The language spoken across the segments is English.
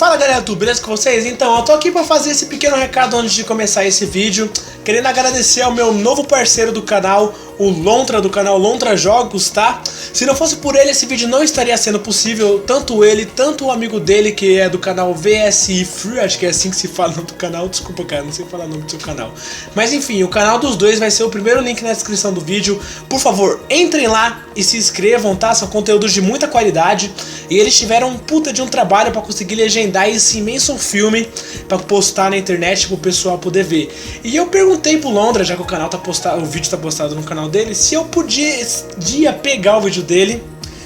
Fala galera, tudo beleza com vocês? Então, eu tô aqui pra fazer esse pequeno recado antes de começar esse vídeo, querendo agradecer ao meu novo parceiro do canal, o Lontra, do canal LontraJogos, tá? Se não fosse por ele, esse vídeo não estaria sendo possível, tanto ele, tanto o amigo dele, que é do canal VSI Free, acho que é assim que se fala o nome do canal, desculpa cara, não sei falar o nome do seu canal. Mas enfim, o canal dos dois vai ser o primeiro link na descrição do vídeo, por favor, entrem lá e se inscrevam, tá? São conteúdos de muita qualidade, e eles tiveram um puta de um trabalho pra conseguir legendar esse imenso filme pra postar na internet pro pessoal poder ver. E eu perguntei pro Londra, já que o canal tá postado, o vídeo tá postado no canal dele, se eu podia pegar o vídeo dele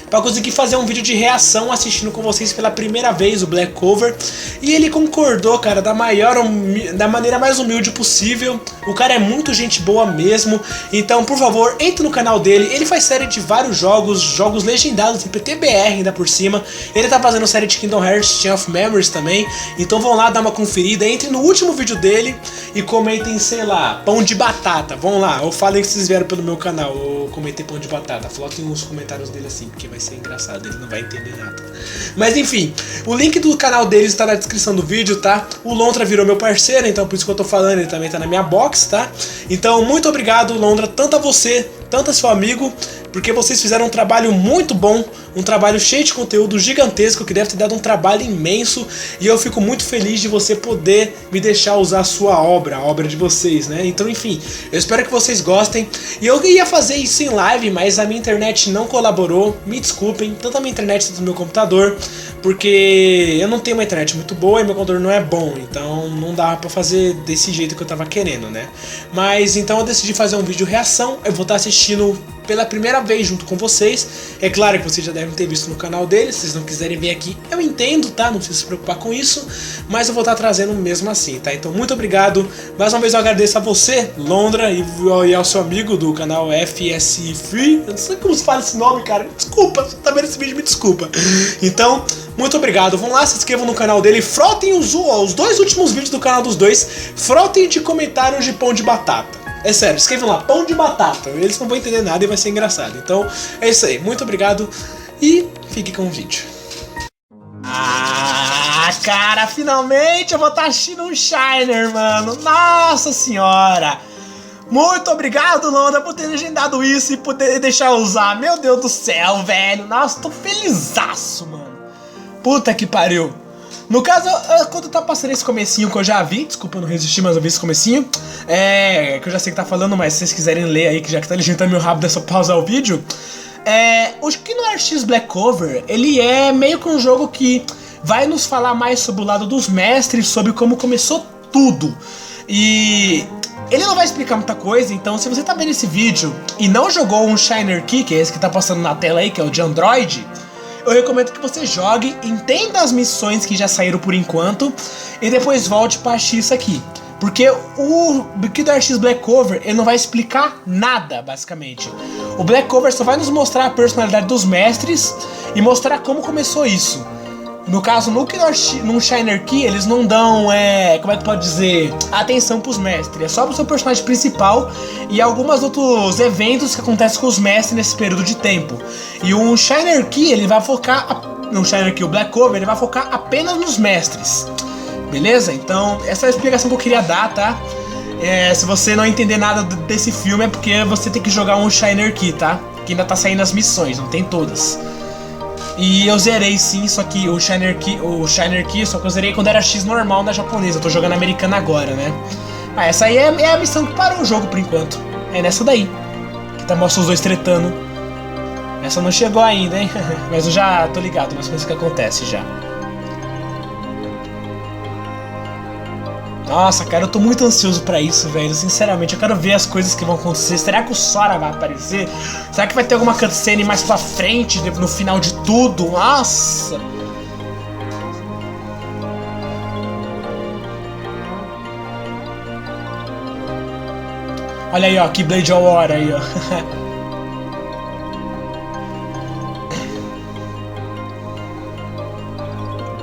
pra conseguir fazer um vídeo de reação assistindo com vocês pela primeira vez o Black Cover. E ele concordou, cara, da maneira mais humilde possível. O cara é muito gente boa mesmo. Então, por favor, entre no canal dele. Ele faz série de vários jogos legendados em PTBR ainda por cima. Ele tá fazendo série de Kingdom Hearts, Chain of Memories também. Então vão lá dar uma conferida. Entre no último vídeo dele e comentem, sei lá, pão de batata. Vão lá, ou falem que vocês vieram pelo meu canal, ou comentei pão de batata. Coloquem uns comentários dele assim, porque vai ser engraçado, ele não vai entender nada. Mas enfim, o link do canal dele está na descrição do vídeo, tá? O Lontra virou meu parceiro, então por isso que eu tô falando, ele também tá na minha box, tá? Então muito obrigado, Lontra, tanto a você, tanto a seu amigo, porque vocês fizeram um trabalho muito bom, um trabalho cheio de conteúdo gigantesco, que deve ter dado um trabalho imenso, e eu fico muito feliz de você poder me deixar usar a sua obra, a obra de vocês, né? Então enfim, eu espero que vocês gostem, e eu ia fazer isso em live, mas a minha internet não colaborou, me desculpem, tanto a minha internet quanto o meu computador, porque eu não tenho uma internet muito boa e meu computador não é bom, então não dá pra fazer desse jeito que eu tava querendo, né? Mas então eu decidi fazer um vídeo reação, eu vou estar assistindo pela primeira vez junto com vocês. É claro que vocês já devem ter visto no canal dele. Se vocês não quiserem ver aqui, eu entendo, tá? Não precisa se preocupar com isso, mas eu vou estar trazendo mesmo assim, tá? Então muito obrigado. Mais uma vez eu agradeço a você, Londra, e ao seu amigo do canal FSI Free. Eu não sei como se fala esse nome, cara. Desculpa, se você tá vendo esse vídeo, me desculpa. Então, muito obrigado. Vão lá, se inscrevam no canal dele. Frotem os dois últimos vídeos do canal dos dois. Frotem de comentários de pão de batata. É sério, escrevam lá, pão de batata. Eles não vão entender nada e vai ser engraçado. Então, é isso aí. Muito obrigado e fique com o vídeo. Ah, cara, finalmente eu vou estar assistindo um Shiner, mano. Nossa senhora. Muito obrigado, Londra, por ter legendado isso e poder deixar eu usar. Meu Deus do céu, velho. Nossa, tô felizaço, mano. Puta que pariu. No caso, quando tá passando esse comecinho que eu já vi, desculpa, eu não resisti, mas eu vi esse comecinho, que eu já sei que tá falando, mas se vocês quiserem ler aí, que já que tá legendando meio rápido, é só pausar o vídeo. O Kingdom Hearts Black Cover, ele é meio que um jogo que vai nos falar mais sobre o lado dos mestres, sobre como começou tudo. E ele não vai explicar muita coisa, então se você tá vendo esse vídeo e não jogou um Shiner Key, que é esse que tá passando na tela aí, que é o de Android, eu recomendo que você jogue, entenda as missões que já saíram por enquanto e depois volte pra assistir isso aqui. Porque o Kingdom Hearts Black Cover, ele não vai explicar nada, basicamente. O Black Cover só vai nos mostrar a personalidade dos mestres e mostrar como começou isso. No caso, no Shiner Key, eles não dão, como é que pode dizer, atenção pros mestres. É só pro seu personagem principal e alguns outros eventos que acontecem com os mestres nesse período de tempo. E o Shiner Key, ele vai focar, no Shiner Key, o Black Cover, ele vai focar apenas nos mestres. Beleza? Então, essa é a explicação que eu queria dar, tá? Se você não entender nada desse filme, é porque você tem que jogar um Shiner Key, tá? Que ainda tá saindo as missões, não tem todas. E eu zerei sim, só que o Shiner Key, só que eu zerei quando era X normal na japonesa. Eu tô jogando americana agora, né? Essa aí é a missão que parou o jogo por enquanto. É nessa daí, que tá mostra os dois tretando. Essa não chegou ainda, hein? Mas eu já tô ligado nas coisas que acontecem já. Nossa, cara, eu tô muito ansioso pra isso, velho. Sinceramente, eu quero ver as coisas que vão acontecer. Será que o Sora vai aparecer? Será que vai ter alguma cutscene mais pra frente, no final de tudo? Nossa! Olha aí, ó, Keyblade of War aí, ó.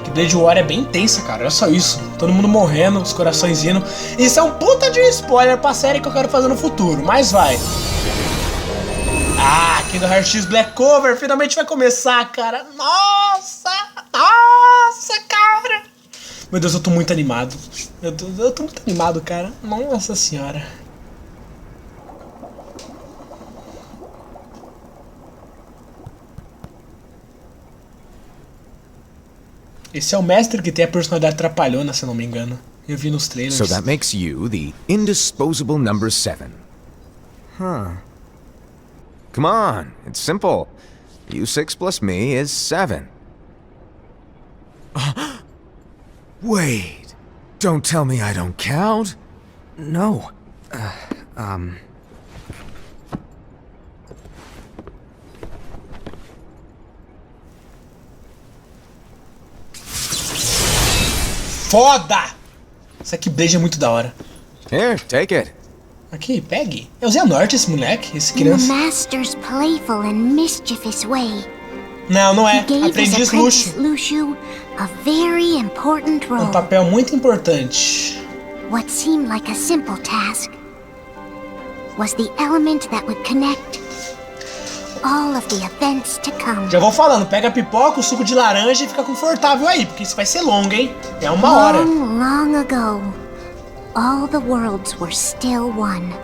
Keyblade of War é bem intensa, cara, olha só isso. Todo mundo morrendo, os corações indo. Isso é um puta de spoiler pra série que eu quero fazer no futuro, mas vai. Ah, Kingdom Hearts Black Cover finalmente vai começar, cara. Nossa, cara. Meu Deus, eu tô muito animado. Eu tô muito animado, cara. Nossa senhora. Esse é o mestre que tem a personalidade trapalhona, se eu não me engano. Eu vi nos trailers. So that makes you the indisposable number 7. Huh. Come on, it's simple. You 6 plus me is 7. Wait, don't tell me I don't count? No. Foda! Essa Keyblade é muito da hora. Here, take it. Aqui, pegue. É o Zé Norte esse moleque, esse In the criança. master's playful and mischievous way, Não, não é. he gave his Aprendiz apprentice luxo. Luxu a very important Um role. papel muito importante. What seemed like a simple task was the element that would connect all of the events to come. Já vou falando, pega a pipoca, o suco de laranja e fica confortável aí, porque isso vai ser longo, hein? É 1 hora. Long, long ago, all the worlds were still one.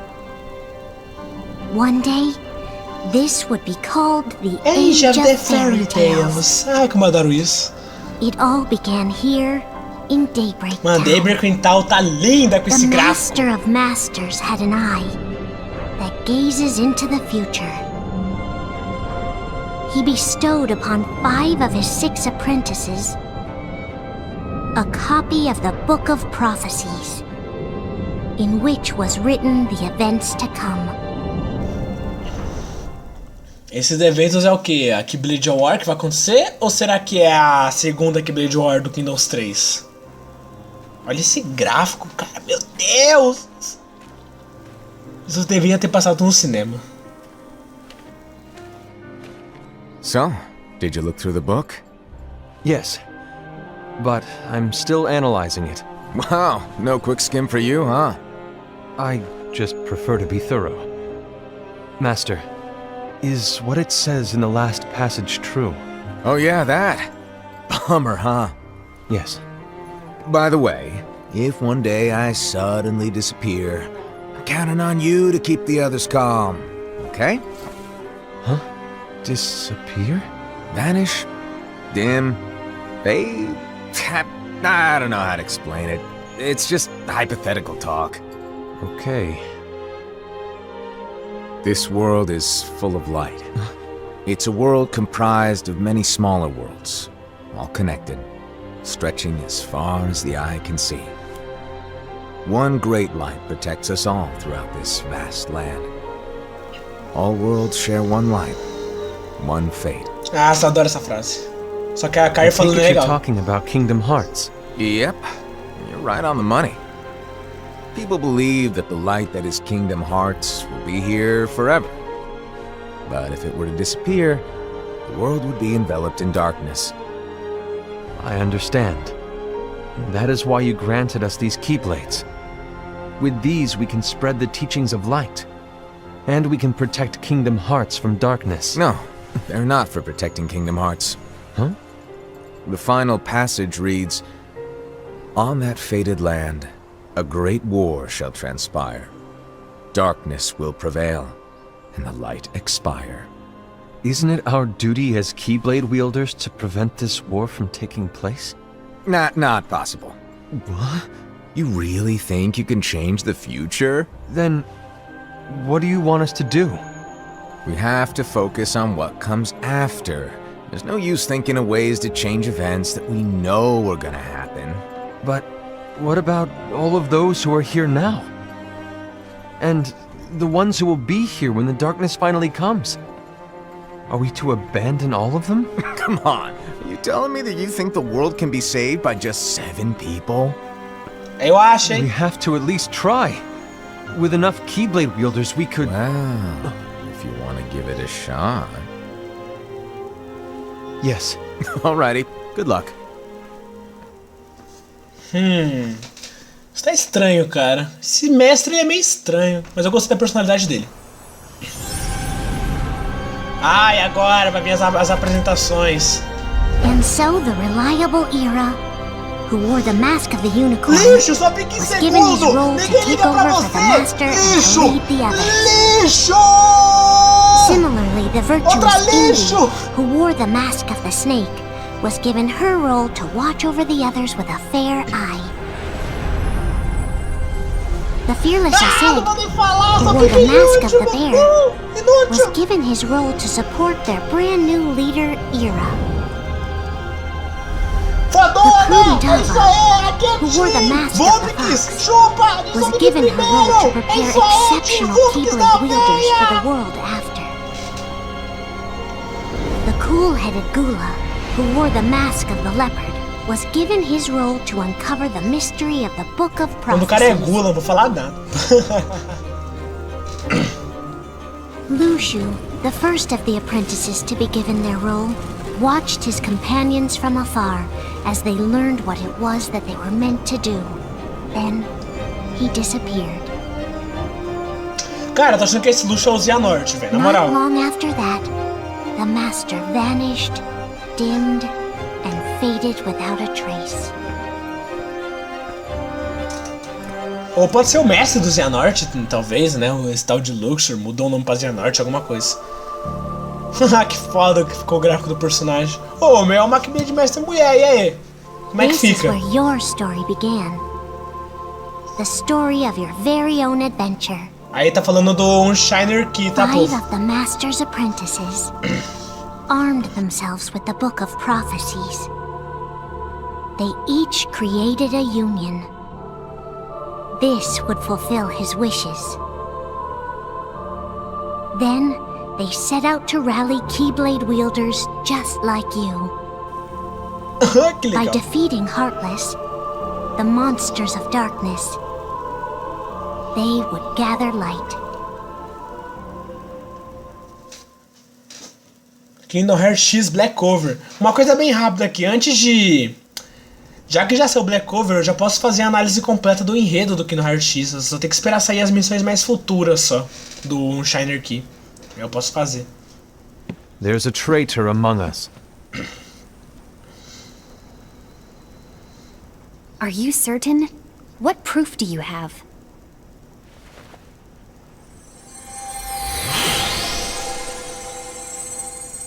One day, this would be called the Age of the Fairy Tales. Tales. Ai, como eu adoro isso. It all began here in Daybreak Mano, Town. Daybreak Quintal tá linda com The esse gráfico. Master of Masters had an eye that gazes into the future. He bestowed upon 5 of his 6 apprentices a copy of the Book of Prophecies, in which was written the events to come. Esses eventos é o que? A Keyblade War que vai acontecer? Ou será que é a segunda Keyblade War do Kingdoms 3? Olha esse gráfico, cara. Meu Deus! Isso deveria ter passado no cinema. So, did you look through the book? Yes. But I'm still analyzing it. Wow, no quick skim for you, huh? I just prefer to be thorough. Master, is what it says in the last passage true? Oh yeah, that. Bummer, huh? Yes. By the way, if one day I suddenly disappear, I'm counting on you to keep the others calm, okay? Huh? Disappear? Vanish, dim, fade. I don't know how to explain it. It's just hypothetical talk. Okay. This world is full of light. It's a world comprised of many smaller worlds, all connected, stretching as far as the eye can see. One great light protects us all throughout this vast land. All worlds share one light, one fate. Ah, eu adoro essa frase. Só que a I Kai think falando é you're legal. talking about Kingdom Hearts. Yep, you're right on the money. People believe that the light that is Kingdom Hearts will be here forever. But if it were to disappear, the world would be enveloped in darkness. I understand. That is why you granted us these Keyblades. With these we can spread the teachings of light. And we can protect Kingdom Hearts from darkness. No, they're not for protecting Kingdom Hearts. Huh? The final passage reads, "On that fated land, a great war shall transpire. Darkness will prevail, and the light expire." Isn't it our duty as Keyblade wielders to prevent this war from taking place? Not possible. What? You really think you can change the future? Then, what do you want us to do? We have to focus on what comes after. There's no use thinking of ways to change events that we know are gonna happen. But what about all of those who are here now? And the ones who will be here when the darkness finally comes? Are we to abandon all of them? Come on, are you telling me that you think the world can be saved by just 7 people? Eu acho, We hein? have to at least try. With enough Keyblade wielders, we could... Well, if you want to give it a shot. Yes. Alrighty, good luck. Isso tá estranho, cara. Esse mestre ele é meio estranho, mas eu gostei da personalidade dele. Ah, e agora vai vir as apresentações. And so the reliable era who wore the mask of the unicorn, Lixo, só fica em was given his segundo! role to Ninguém take liga pra over for the você! master and to Lixo! lead the others. Lixo! Similarly, the Outra virtuous lixo! Indy, who wore the mask of the snake, was given her role to watch over the others with a fair eye. The fearless Ah, não Ascent, vou nem falar, who só wore fica the mask of inútil, the bear, was inútil! given his role to support their brand new leader, Ira. Fodona! É isso aí, aqui é who wore the mask of the Vulpix, fox, chupa! Eles was são given her role to primeiro! prepare É sorte, exceptional Vulpix da Keyblade wielders for the veia! world after. The cool-headed Gula, who wore the mask of the leopard, was given his role to uncover the mystery of the Book of Quando o cara é Prophecies. gula, não vou falar nada. Lushu, the first of the apprentices to be given their role, watched his companions from afar as they learned what it was that they were meant to do. Then, he disappeared. Cara, eu tô achando que esse Luxo é o Xehanort, velho, na Not moral. long after that, the master vanished, dimmed, and faded without a trace. Ou pode ser o mestre do Xehanort, talvez, né? Esse tal de Luxor mudou o nome pra Xehanort, alguma coisa. Que foda que ficou o gráfico do personagem. Ô, meu, é uma maquininha de mestre mulher, e aí? Como é que This is fica? where your story began. The story of your very own adventure. Aí tá falando do Shiner Key, tá, Five povo? of the master's apprentices armed themselves with the Book of Prophecies. They each created a union. This would fulfill his wishes. Then, they set out to rally Keyblade wielders just like you. Que By legal. defeating Heartless, the monsters of darkness, they would gather light. Kingdom Hearts X Black Cover. Uma coisa bem rápida aqui, antes de... Já que já saiu Black Cover, eu já posso fazer a análise completa do enredo do Kingdom Hearts X. Eu só tenho que esperar sair as missões mais futuras só, do Shiner Key. Eu posso fazer. There's a traitor among us. Are you certain? What proof do you have?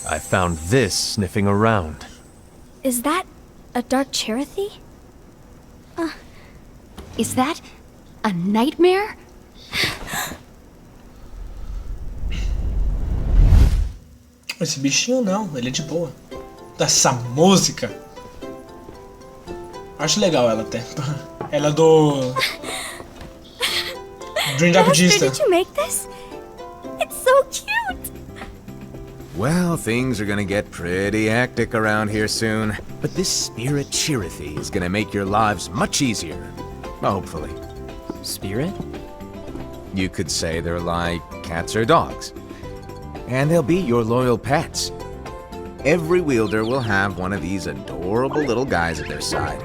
I found this sniffing around. Is that a dark Cherethy? Is that a nightmare? Esse bichinho não, ele é de boa. Essa música. Acho legal ela até. Ela é do... Dream Master, Artista. did you make this? It's so cute! Well, things are gonna get pretty hectic around here soon. But this spirit Chirithy is gonna make your lives much easier. Hopefully. Spirit? You could say they're like cats or dogs. And they'll be your loyal pets. Every wielder will have one of these adorable little guys at their side.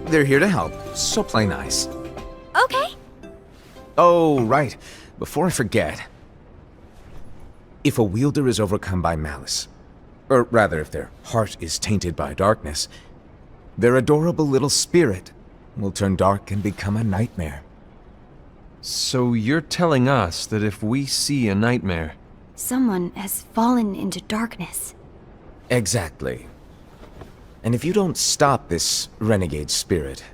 They're here to help, so play nice. Okay. Oh, right. Before I forget. If a wielder is overcome by malice, or rather if their heart is tainted by darkness, their adorable little spirit will turn dark and become a nightmare. So you're telling us that if we see a nightmare, Someone has fallen into darkness. Exactly. And if you don't stop this renegade spirit,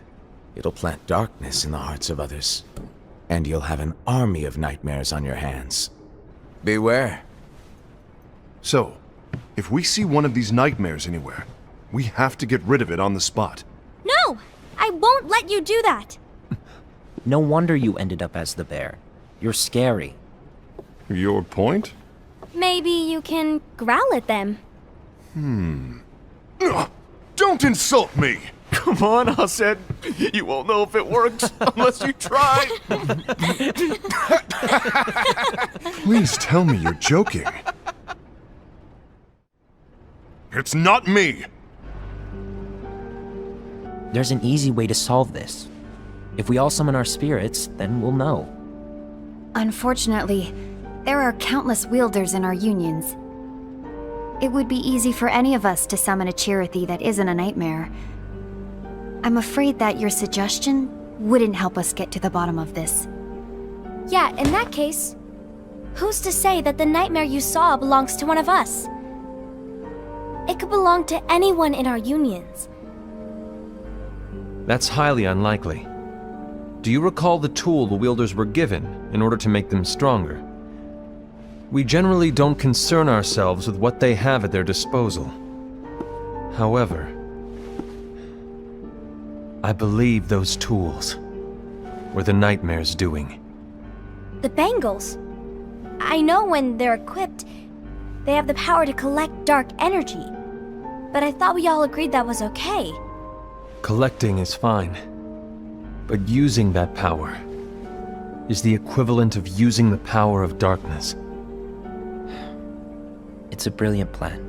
it'll plant darkness in the hearts of others. And you'll have an army of nightmares on your hands. Beware. So, if we see one of these nightmares anywhere, we have to get rid of it on the spot. No! I won't let you do that! No wonder you ended up as the bear. You're scary. Your point? Maybe you can growl at them. Don't insult me! come on, Hassad. You won't know if it works unless you try. Please tell me you're joking. It's not me! There's an easy way to solve this. If we all summon our spirits, then we'll know. Unfortunately, there are countless wielders in our unions. It would be easy for any of us to summon a Chirithy that isn't a nightmare. I'm afraid that your suggestion wouldn't help us get to the bottom of this. Yeah, in that case, who's to say that the nightmare you saw belongs to one of us? It could belong to anyone in our unions. That's highly unlikely. Do you recall the tool the wielders were given in order to make them stronger? We generally don't concern ourselves with what they have at their disposal. However, I believe those tools were the nightmare's doing. The bangles. I know when they're equipped, they have the power to collect dark energy. But I thought we all agreed that was okay. Collecting is fine, but using that power is the equivalent of using the power of darkness. It's a brilliant plan.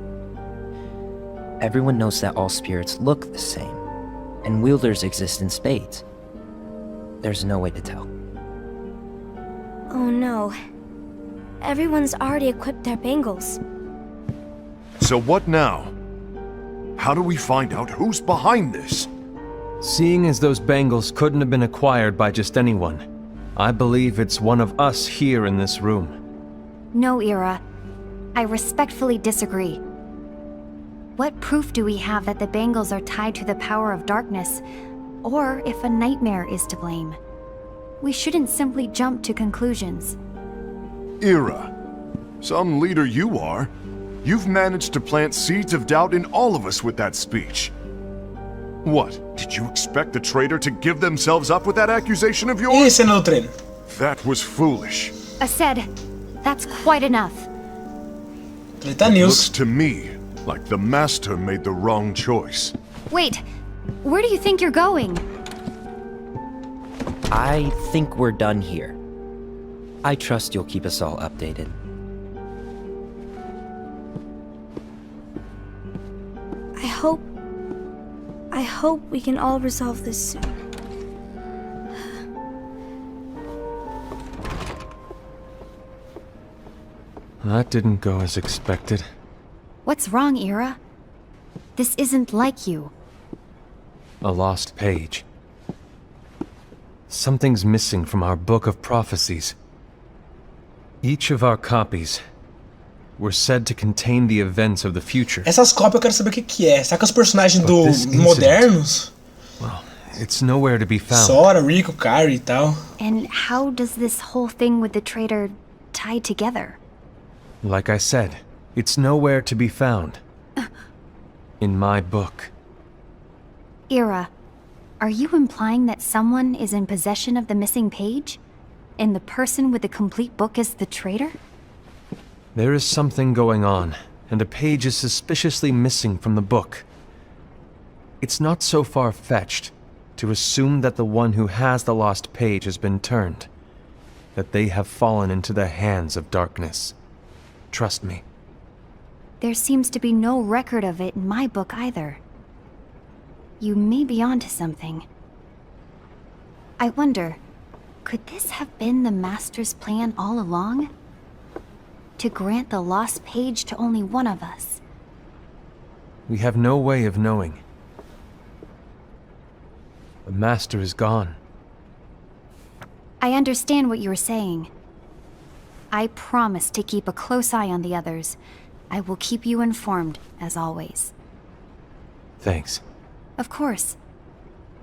Everyone knows that all spirits look the same, and wielders exist in spades. There's no way to tell. Oh no. Everyone's already equipped their bangles. So what now? How do we find out who's behind this? Seeing as those bangles couldn't have been acquired by just anyone, I believe it's one of us here in this room. No, Ira. I respectfully disagree. What proof do we have that the bangles are tied to the power of darkness, or if a nightmare is to blame? We shouldn't simply jump to conclusions. Ira, some leader you are. You've managed to plant seeds of doubt in all of us with that speech. What, did you expect the traitor to give themselves up with that accusation of E yours? cena do treino? That was foolish. Aced, that's quite enough. Treta Looks News. to me like the Master made the wrong choice. Wait, where do you think you're going? I think we're done here. I trust you'll keep us all updated. I hope we can all resolve this soon. That didn't go as expected. What's wrong, Ira? This isn't like you. A lost page. Something's missing from our book of prophecies. Each of our copies were said to contain the events of the future. Essas cópias eu quero saber o que é. Será que os personagens do This incident- modernos? Well, it's nowhere to be found. Sora, Rico, Kyrie e tal. And how does this whole thing with the traitor tie together? Like I said, it's nowhere to be found. In my book. Ira, are you implying that someone is in possession of the missing page? And the person with the complete book is the traitor? There is something going on, and a page is suspiciously missing from the book. It's not so far-fetched to assume that the one who has the lost page has been turned, that they have fallen into the hands of darkness. Trust me. There seems to be no record of it in my book either. You may be onto something. I wonder, could this have been the Master's plan all along? To grant the lost page to only one of us? We have no way of knowing. The Master is gone. I understand what you're saying. I promise to keep a close eye on the others. I will keep you informed, as always. Thanks. Of course.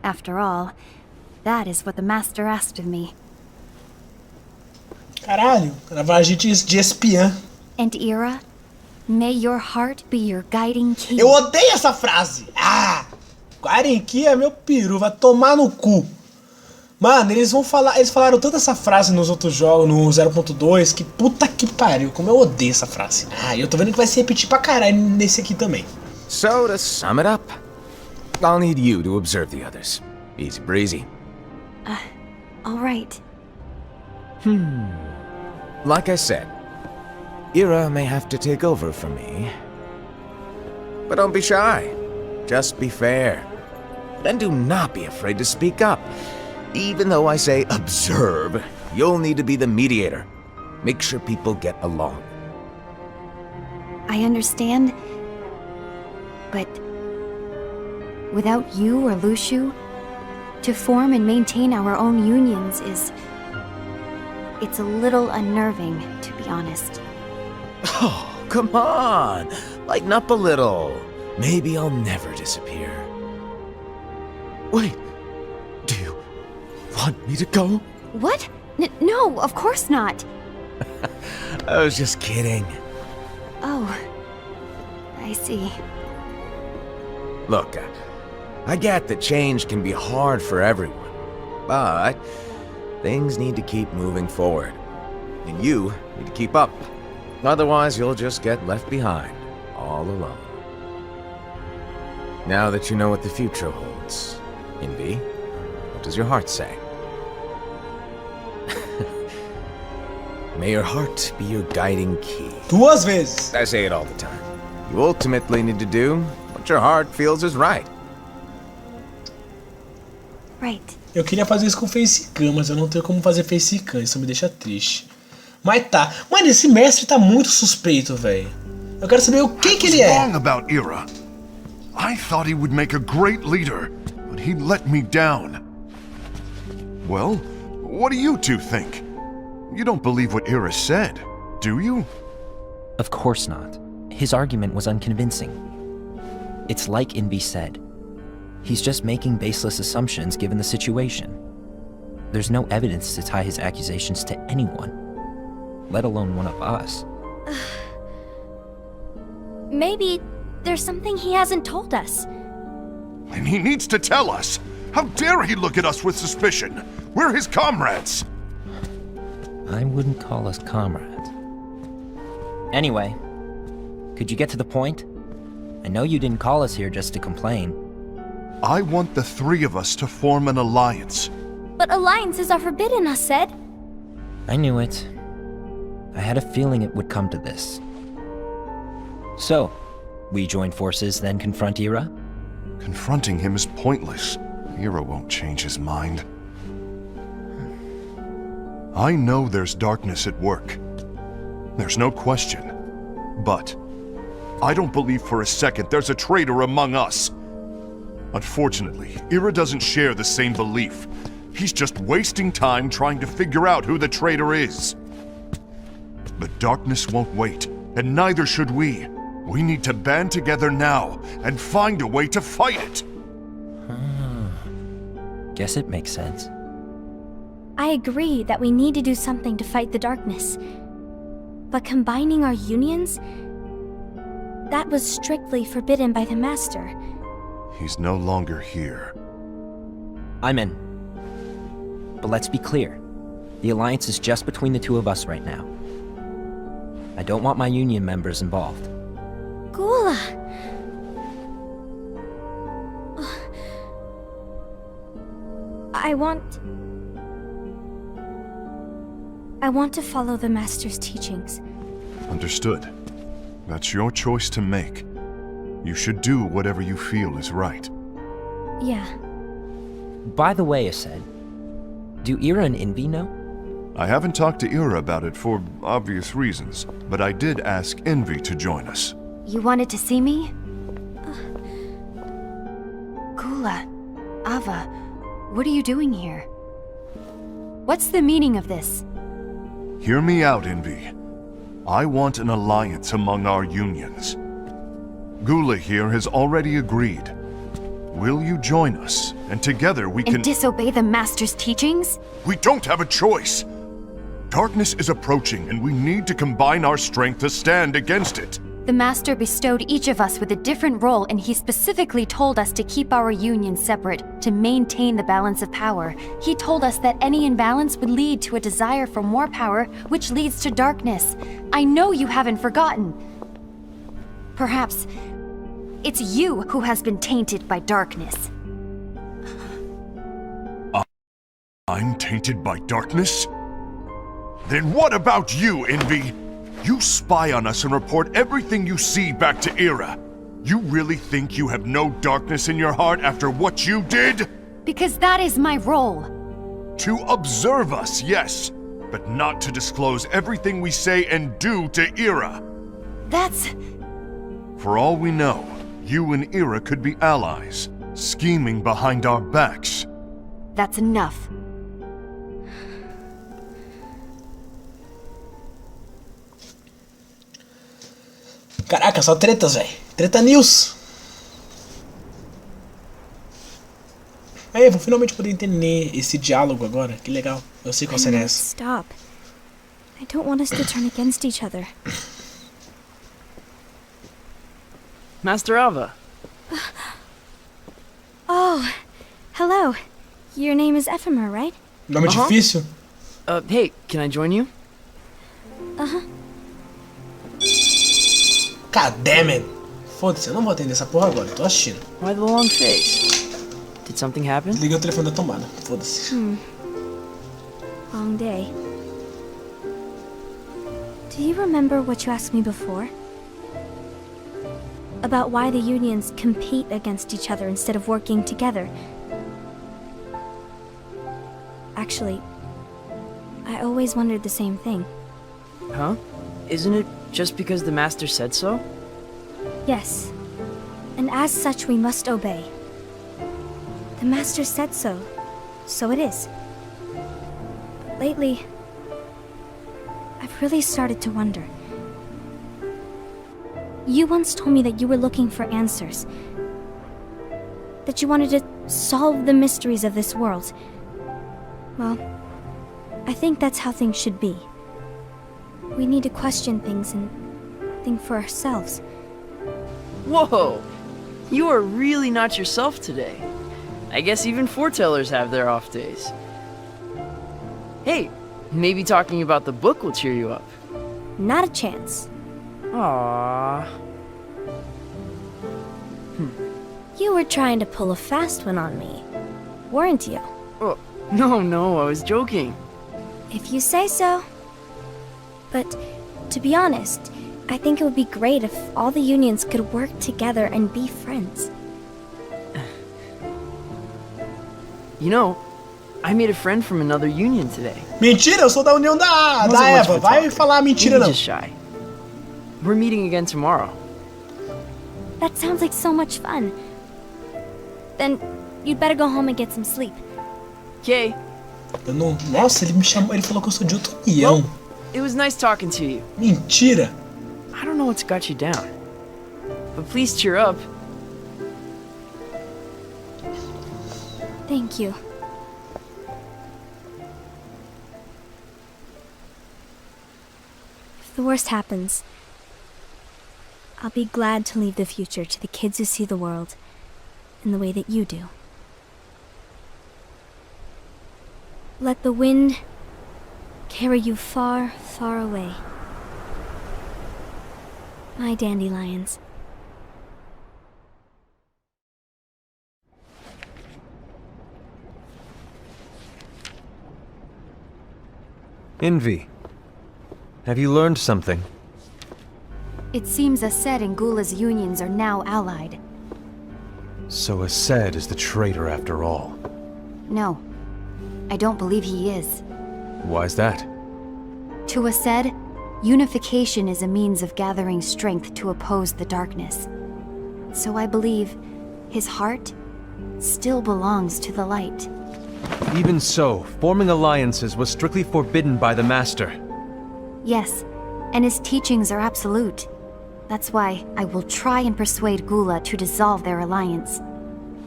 After all, that is what the Master asked of me. Caralho, gravar a gente de espiã. And Ira, may your heart be your guiding key. Eu odeio essa frase. Ah, Guarenqui é meu peru, vai tomar no cu. Mano, eles falaram tanto essa frase nos outros jogos, no 0.2, que puta que pariu, como eu odeio essa frase. Ah, eu tô vendo que vai se repetir pra caralho nesse aqui também. So, to sum it up, I'll need you to observe the others. Easy breezy. All right. Like I said, Ira may have to take over for me. But don't be shy. Just be fair. And do not be afraid to speak up. Even though I say observe, you'll need to be the mediator. Make sure people get along. I understand. But without you or Luciu, To form and maintain our own unions is... It's a little unnerving, to be honest. Oh, come on! Lighten up a little. Maybe I'll never disappear. Wait, do you want me to go? What? No, of course not. I was just kidding. Oh, I see. Look, I get that change can be hard for everyone, but things need to keep moving forward, and you need to keep up. Otherwise, you'll just get left behind, all alone. Now that you know what the future holds, Envy, what does your heart say? May your heart be your guiding key. Duas vezes. I say it all the time. You ultimately need to do what your heart feels is right. Right. Eu queria fazer isso com facecam, mas eu não tenho como fazer facecam, isso me deixa triste. Mas tá. Mano, esse mestre tá muito suspeito, velho. Eu quero saber o que ele é. Wrong about Ira. I thought he would make a great leader, but he let me down. Well, what do you two think? You don't believe what Ira said, do you? Of course not. His argument was unconvincing. It's like Envy said. He's just making baseless assumptions given the situation. There's no evidence to tie his accusations to anyone, let alone one of us. Maybe there's something he hasn't told us. And he needs to tell us. How dare he look at us with suspicion? We're his comrades. I wouldn't call us comrades. Anyway, could you get to the point? I know you didn't call us here just to complain. I want the three of us to form an alliance. But alliances are forbidden, us said. I knew it. I had a feeling it would come to this. So, we join forces, then confront Ira? Confronting him is pointless. Ira won't change his mind. I know there's darkness at work. There's no question. But I don't believe for a second there's a traitor among us. Unfortunately, Ira doesn't share the same belief. He's just wasting time trying to figure out who the traitor is. The darkness won't wait, and neither should we. We need to band together now and find a way to fight it. Guess it makes sense. I agree that we need to do something to fight the darkness. But combining our unions? That was strictly forbidden by the Master. He's no longer here. I'm in. But let's be clear. The alliance is just between the two of us right now. I don't want my union members involved. Gula! I want to follow the Master's teachings. Understood. That's your choice to make. You should do whatever you feel is right. Yeah. By the way, Ased, do Ira and Envy know? I haven't talked to Ira about it for obvious reasons, but I did ask Envy to join us. You wanted to see me? Gula, Ava, what are you doing here? What's the meaning of this? Hear me out, Envy. I want an alliance among our unions. Gula here has already agreed. Will you join us? And together we can... And disobey the Master's teachings? We don't have a choice! Darkness is approaching, and we need to combine our strength to stand against it. The Master bestowed each of us with a different role, and he specifically told us to keep our union separate, to maintain the balance of power. He told us that any imbalance would lead to a desire for more power, which leads to darkness. I know you haven't forgotten. Perhaps it's you who has been tainted by darkness. I'm tainted by darkness? Then what about you, Envy? You spy on us and report everything you see back to Ira. You really think you have no darkness in your heart after what you did? Because that is my role. To observe us, yes, but not to disclose everything we say and do to Ira. That's... For all we know, you and Ira could be allies, scheming behind our backs. That's enough. Caraca, só tretas, velho. Treta news. Aí, vou finalmente poder entender esse diálogo agora. Que legal. Eu sei qual será essa. Stop. I don't want us to turn against each other. Master Alva. Oh, hello. Your name is Ephemer, right? Nome difícil? Hey, can I join you? God damn it. Foda-se, eu não vou atender essa porra agora. Eu tô assistindo. Why the long face? Did something happen? Desliga o telefone da tomada. Foda-se. Long day. Do you remember what you asked me before? About why the unions compete against each other instead of working together. Actually, I always wondered the same thing. Huh? Isn't it just because the Master said so? Yes. And as such, we must obey. The Master said so, so it is. But lately, I've really started to wonder. You once told me that you were looking for answers. That you wanted to solve the mysteries of this world. Well, I think that's how things should be. We need to question things and think for ourselves. Whoa! You are really not yourself today. I guess even foretellers have their off days. Hey, maybe talking about the book will cheer you up. Not a chance. Aww. You were trying to pull a fast one on me, weren't you? Oh, no, I was joking. If you say so. But, to be honest, I think it would be great if all the unions could work together and be friends. You know, I made a friend from another union today. Mentira, eu sou da união da Eva. Vai falar mentira não. Just shy. We're meeting again tomorrow. That sounds like so much fun. Then, you'd better go home and get some sleep. Okay. Eu não... Nossa, ele me chamou, ele falou que eu sou de outra união. Well, it was nice talking to you. Mentira. I don't know what's got you down. But please cheer up. Thank you. If the worst happens, I'll be glad to leave the future to the kids who see the world in the way that you do. Let the wind carry you far, far away. My dandelions. Envy. Have you learned something? It seems Ased and Gula's unions are now allied. So Ased is the traitor after all. No, I don't believe he is. Why's that? To Ased, unification is a means of gathering strength to oppose the darkness. So I believe his heart still belongs to the light. Even so, forming alliances was strictly forbidden by the Master. Yes, and his teachings are absolute. That's why I will try and persuade Gula to dissolve their alliance.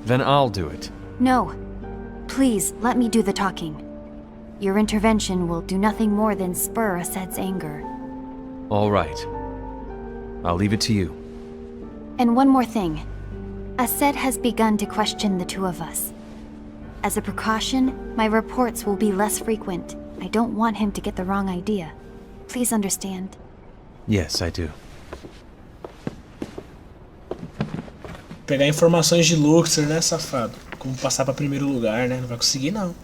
Then I'll do it. No. Please, let me do the talking. Your intervention will do nothing more than spur Ased's anger. All right. I'll leave it to you. And one more thing. Ased has begun to question the two of us. As a precaution, my reports will be less frequent. I don't want him to get the wrong idea. Please understand. Yes, I do. Pegar informações de Luxor, né, safado? Como passar pra primeiro lugar, né? Não vai conseguir, não.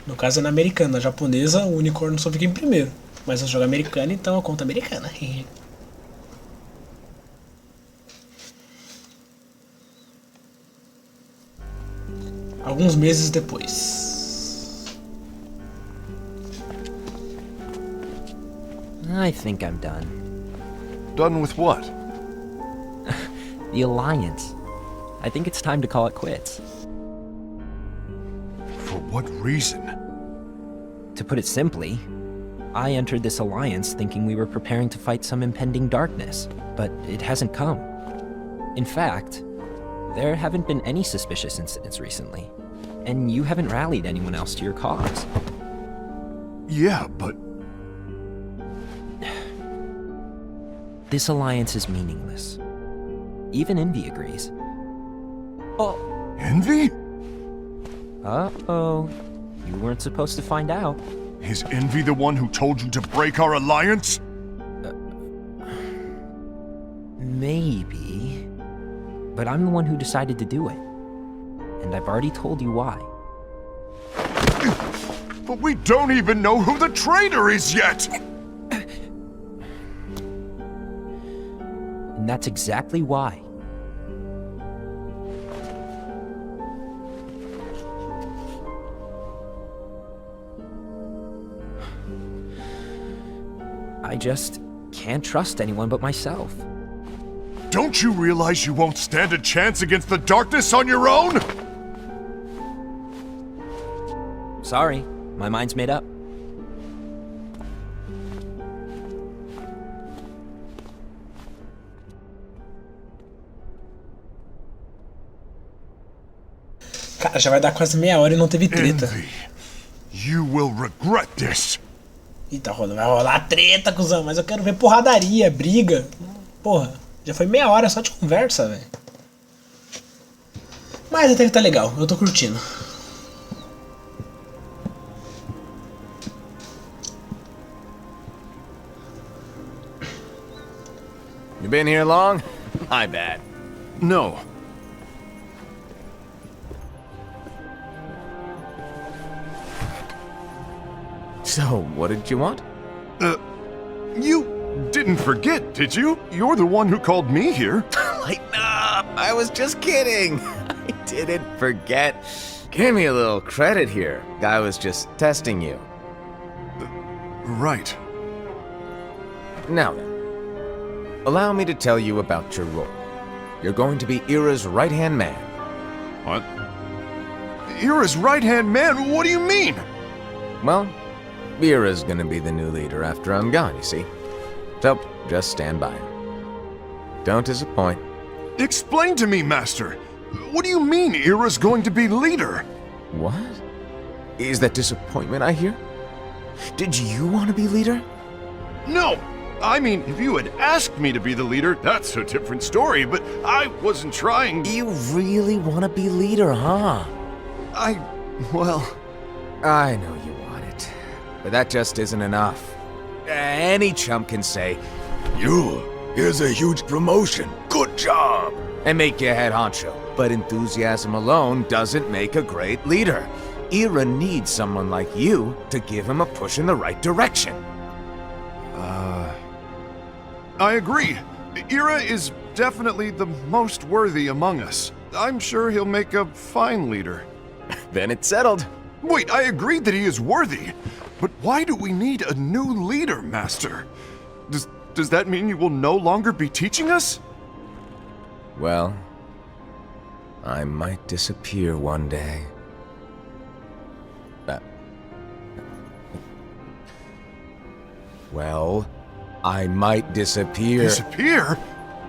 No caso é na americana. Na japonesa, o unicórnio só fica em primeiro. Mas eu jogo americana, então eu conto americana. Alguns meses depois. I think I'm done. Done with what? The Alliance. I think it's time to call it quits. what reason? To put it simply, I entered this alliance thinking we were preparing to fight some impending darkness, but it hasn't come. In fact, there haven't been any suspicious incidents recently, and you haven't rallied anyone else to your cause. Yeah, but... This alliance is meaningless. Even Envy agrees. Oh. Envy? Uh-oh. You weren't supposed to find out. Is Envy the one who told you to break our alliance? Maybe. But I'm the one who decided to do it. And I've already told you why. But we don't even know who the traitor is yet! And that's exactly why. I just can't trust anyone but myself. Don't you realize you won't stand a chance against the darkness on your own? Sorry, my mind's made up. Cara, já vai dar quase meia hora e não teve treta. Envy, you will regret this. Eita, vai rolar treta, cuzão, mas eu quero ver porradaria, briga. Porra, já foi meia hora só de conversa, velho. Mas até que tá legal, eu tô curtindo. You been here long? My bad. No. So, what did you want? You didn't forget, did you? You're the one who called me here. Lighten up! I was just kidding! I didn't forget. Give me a little credit here. I was just testing you. Right. Now then, allow me to tell you about your role. You're going to be Ira's right-hand man. What? Ira's right-hand man? What do you mean? Well, Ira's gonna be the new leader after I'm gone, you see. So, just stand by. Don't disappoint. Explain to me, Master. What do you mean Ira's going to be leader? What? Is that disappointment I hear? Did you want to be leader? No! I mean, if you had asked me to be the leader, that's a different story, but I wasn't trying... You really want to be leader, huh? Well... I know you want it, but that just isn't enough. Any chump can say, here's a huge promotion, good job, and make you head honcho. But enthusiasm alone doesn't make a great leader. Ira needs someone like you to give him a push in the right direction. I agree. Ira is definitely the most worthy among us. I'm sure he'll make a fine leader. Then it's settled. Wait, I agreed that he is worthy. But why do we need a new leader, Master? Does that mean you will no longer be teaching us? Well, I might disappear one day. Well, I might disappear. Disappear?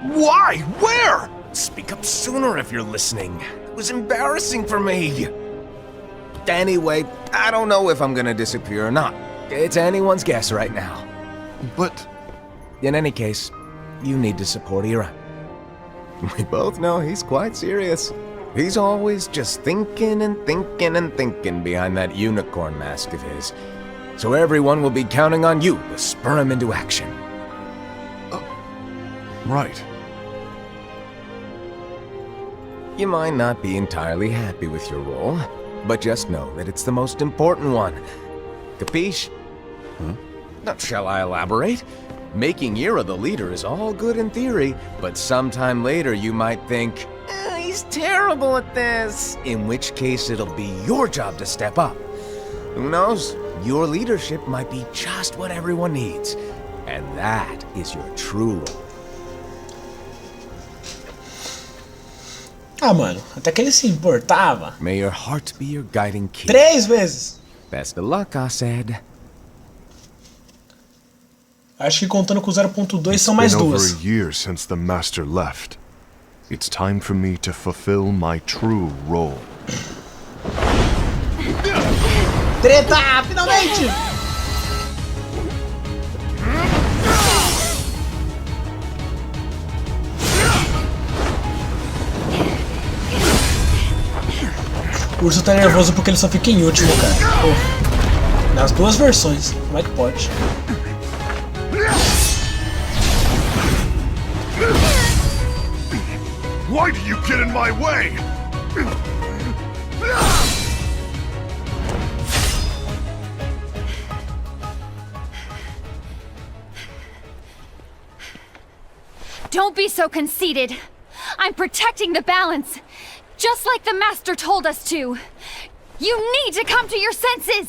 Why? Where? Speak up sooner if you're listening. It was embarrassing for me. Anyway, I don't know if I'm gonna disappear or not. It's anyone's guess right now. But... In any case, you need to support Ira. We both know he's quite serious. He's always just thinking and thinking and thinking behind that unicorn mask of his. So everyone will be counting on you to spur him into action. Right. You might not be entirely happy with your role, but just know that it's the most important one. Capiche? Now, shall I elaborate? Making Ira the leader is all good in theory, but sometime later you might think, he's terrible at this. In which case it'll be your job to step up. Who knows? Your leadership might be just what everyone needs. And that is your true role. Ah, mano, até que ele se importava. May your heart be your guiding key. 3 vezes. Best of luck, I said. Acho que contando com o 0.2 são mais It's been 2. over a year since the Master left. It's time for me to fulfill my true role. Treta, finalmente! O urso tá nervoso porque ele só fica em último, cara. Pô, nas 2 versões, como é que pode? Why do you get in my way? Don't be so conceited. I'm protecting the balance, just like the Master told us to. You need to come to your senses!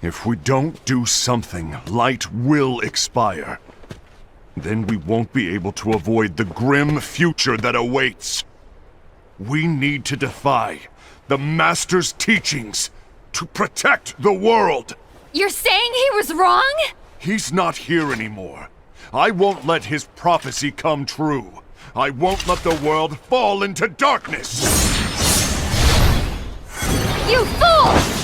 If we don't do something, light will expire. Then we won't be able to avoid the grim future that awaits. We need to defy the Master's teachings to protect the world. You're saying he was wrong? He's not here anymore. I won't let his prophecy come true. I won't let the world fall into darkness. You fool!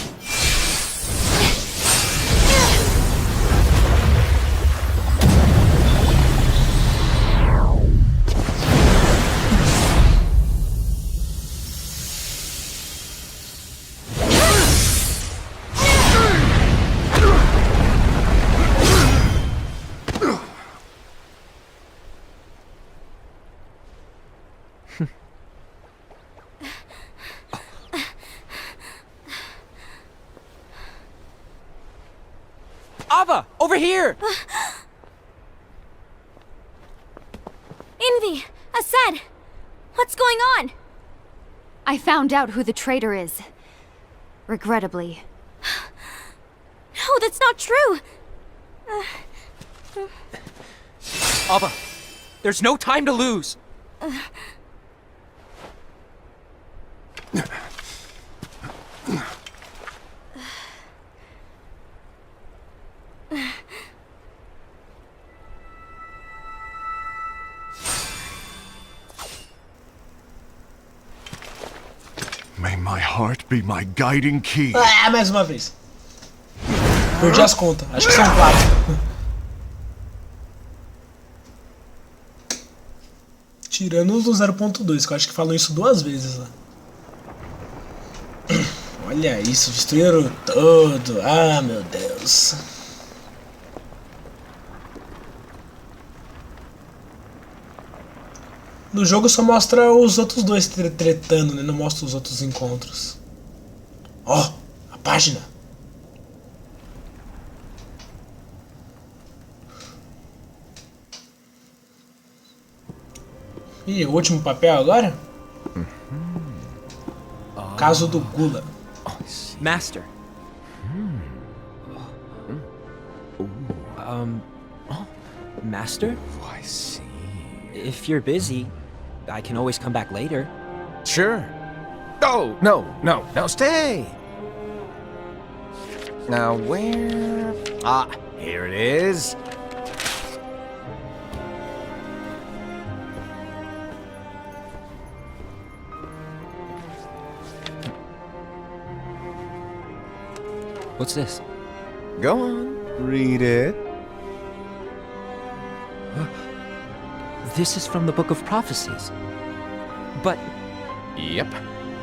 Ava, over here! Envy! Assad! What's going on? I found out who the traitor is. Regrettably. No, that's not true! Ava, there's no time to lose. May my heart be my guiding key. Ah, mais uma vez. Perdi as contas. Acho que são 4. Tirando os do 0.2, que eu acho que falam isso 2 vezes lá. Olha isso, destruíram todo. Ah, meu Deus. No jogo só mostra os outros dois tretando, né? Não mostra os outros encontros. Ó, a página. E o último papel agora? Caso do Gula. Master. Master? I see. If you're busy, I can always come back later. Sure. Oh, no, stay. Now where? Ah, here it is. What's this? Go on, read it. This is from the Book of Prophecies. But Yep.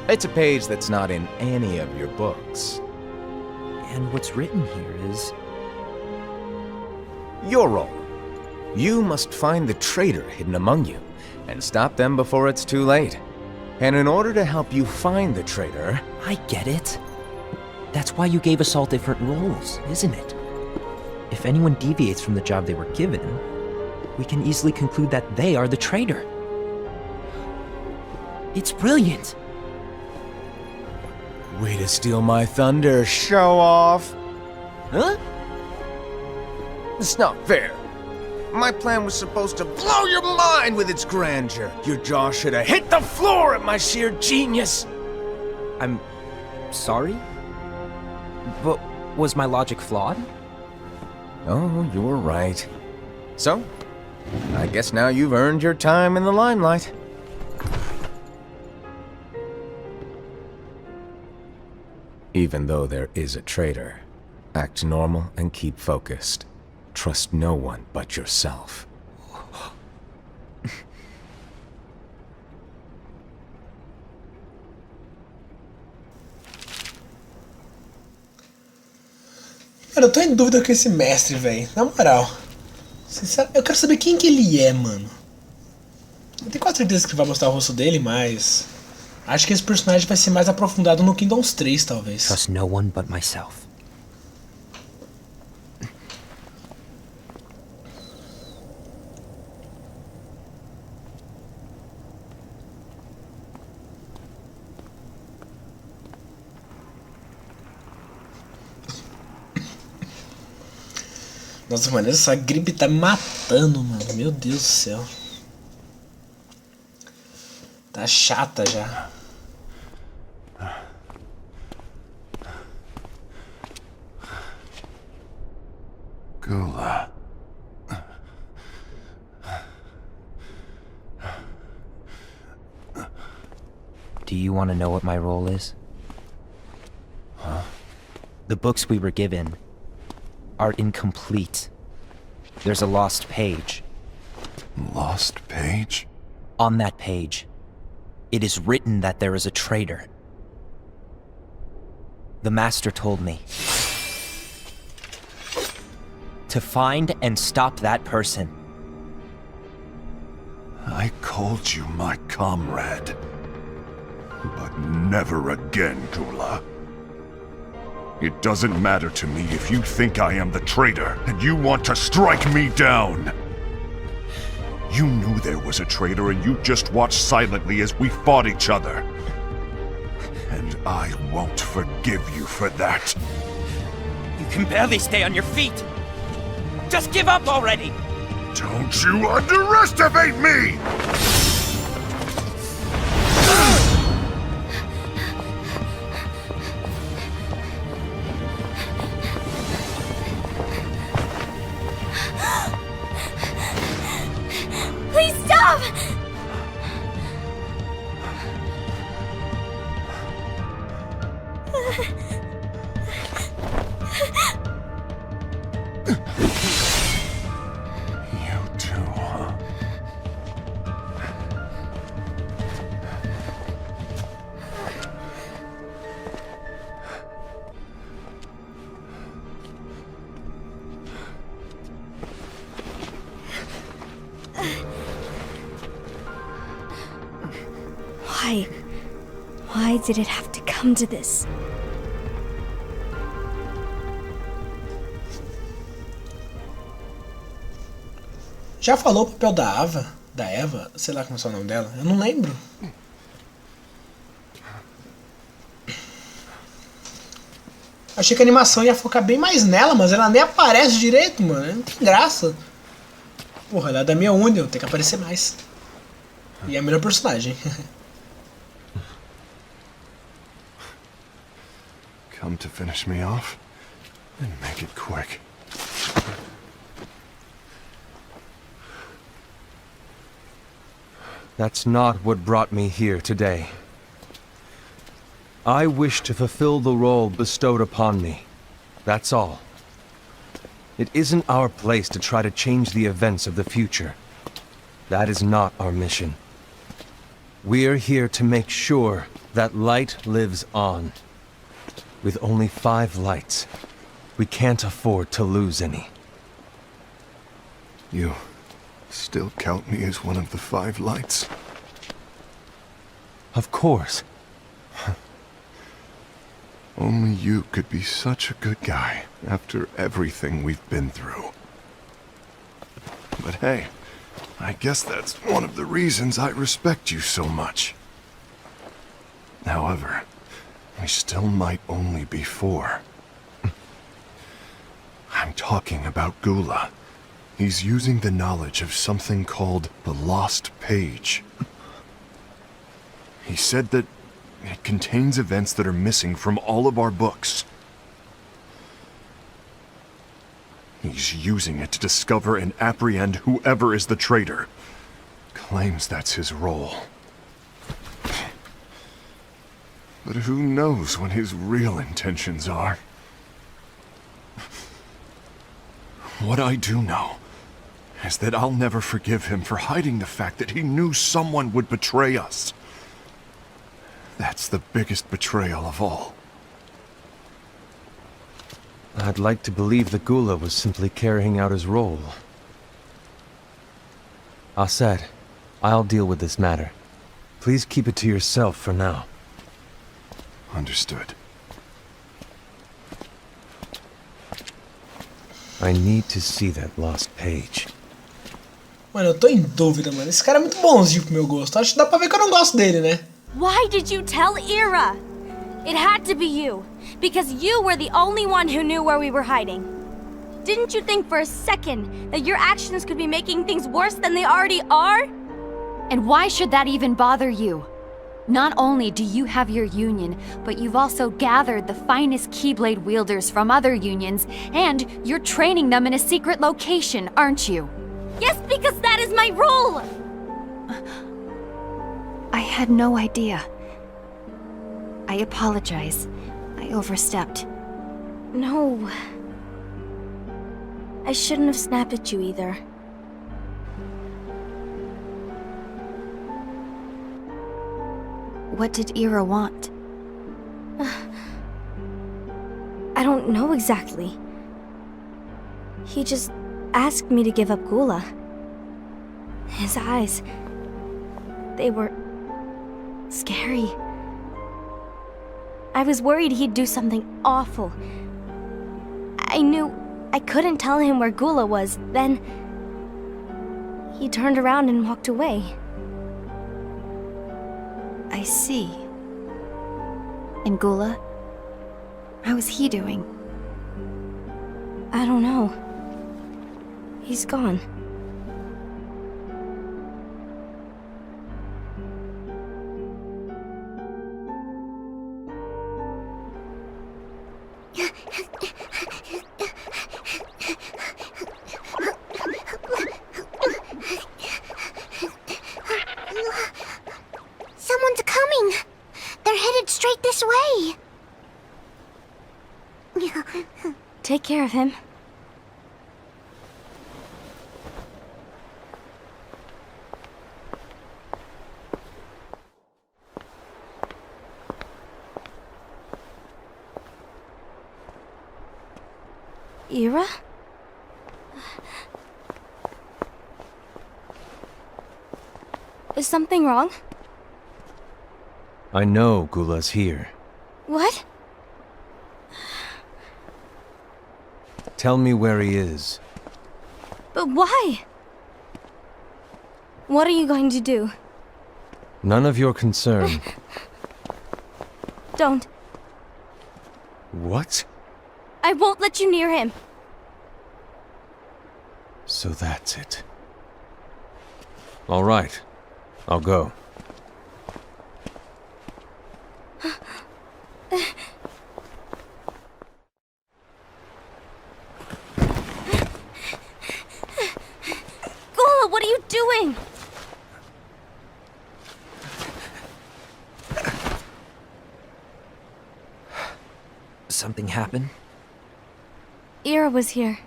It's a page that's not in any of your books. and what's written here is Your role. You must find the traitor hidden among you and stop them before it's too late. And in order to help you find the traitor, I get it. That's why you gave us all different roles, isn't it? If anyone deviates from the job they were given, we can easily conclude that they are the traitor. It's brilliant. way to steal my thunder, show off. Huh? It's not fair. My plan was supposed to blow your mind with its grandeur. Your jaw should have hit the floor at my sheer genius. I'm sorry? But was my logic flawed? Oh, you're right. So, I guess now you've earned your time in the limelight. Even though there is a traitor, act normal and keep focused. Trust no one but yourself. Cara, eu tô em dúvida com esse mestre, velho. Na moral. Sincero, eu quero saber quem que ele é, mano. Eu tenho quase certeza que vai mostrar o rosto dele, mas... acho que esse personagem vai ser mais aprofundado no Kingdoms 3, talvez. Trust no one but myself. Nossa, mano, essa gripe tá me matando, mano. Meu Deus do céu. Tá chata já. Gula. Do you want to know what my role is? Huh? The books we were given are incomplete. There's a lost page. Lost page? On that page, it is written that there is a traitor. The Master told me to find and stop that person. I called you my comrade. But never again, Gula. It doesn't matter to me if you think I am the traitor, and you want to strike me down. You knew there was a traitor, and you just watched silently as we fought each other. And I won't forgive you for that. You can barely stay on your feet. Just give up already! Don't you underestimate me! Please stop! You too, huh? Why did it have to come to this? Já falou o papel da Ava? Da Eva? Sei lá como é o nome dela. Eu não lembro. Achei que a animação ia focar bem mais nela, mas ela nem aparece direito, mano. Não tem graça. Porra, ela é da minha Union, tem que aparecer mais. E é a melhor personagem. Come to finish me off? Then make it quick. That's not what brought me here today. I wish to fulfill the role bestowed upon me. That's all. It isn't our place to try to change the events of the future. That is not our mission. We're here to make sure that light lives on. With only 5 lights, we can't afford to lose any. You still count me as one of the 5 lights? Of course. Only you could be such a good guy after everything we've been through. But hey, I guess that's one of the reasons I respect you so much. However, we still might only be 4. I'm talking about Gula. He's using the knowledge of something called the Lost Page. He said that it contains events that are missing from all of our books. He's using it to discover and apprehend whoever is the traitor. Claims that's his role. But who knows what his real intentions are? What I do know is that I'll never forgive him for hiding the fact that he knew someone would betray us. That's the biggest betrayal of all. I'd like to believe that Gula was simply carrying out his role. Aset, I'll deal with this matter. Please keep it to yourself for now. Understood. I need to see that lost page. Mano, eu tô em dúvida, mano. Esse cara é muito bonzinho pro meu gosto. Acho que dá pra ver que eu não gosto dele, né? Why did you tell Ira? It had to be you, because you were the only one who knew where we were hiding. Didn't you think for a second that your actions could be making things worse than they already are? And why should that even bother you? Not only do you have your union, but you've also gathered the finest Keyblade wielders from other unions, and you're training them in a secret location, aren't you? Yes, because that is my role! I had no idea. I apologize. I overstepped. No. I shouldn't have snapped at you either. What did Ira want? I don't know exactly. He just asked me to give up Gula. His eyes, they were scary. I was worried he'd do something awful. I knew I couldn't tell him where Gula was. Then he turned around and walked away. I see. And Gula? How is he doing? I don't know. He's gone. Someone's coming! They're headed straight this way! Take care of him. Ira? Is something wrong? I know Gula's here. What? Tell me where he is. But why? What are you going to do? None of your concern. Don't. What? I won't let you near him. So that's it. All right. I'll go. Gula, what are you doing? Something happened? Ira was here.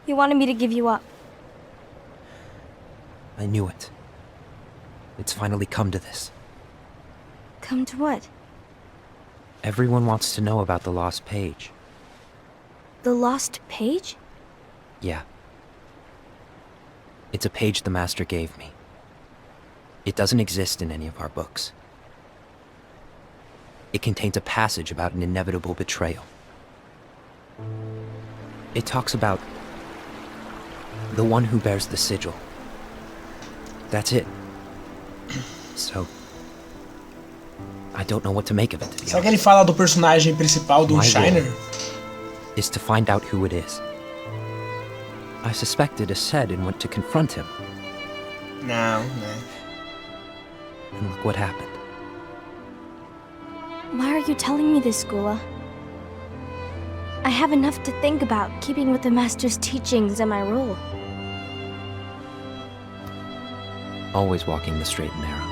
He wanted me to give you up. I knew it. It's finally come to this. Come to what? Everyone wants to know about the lost page. The lost page? Yeah. It's a page the Master gave me. It doesn't exist in any of our books. It contains a passage about an inevitable betrayal. It talks about the one who bears the sigil. That's it. So, I don't know what to make of it, to be Será que honest. ele fala do personagem principal, do My Shiner? is to find out who it is. I suspected a said and went to confront him. Não. And look what happened. Why are you telling me this, Gula? I have enough to think about, keeping with the Master's teachings and my role. Always walking the straight and narrow.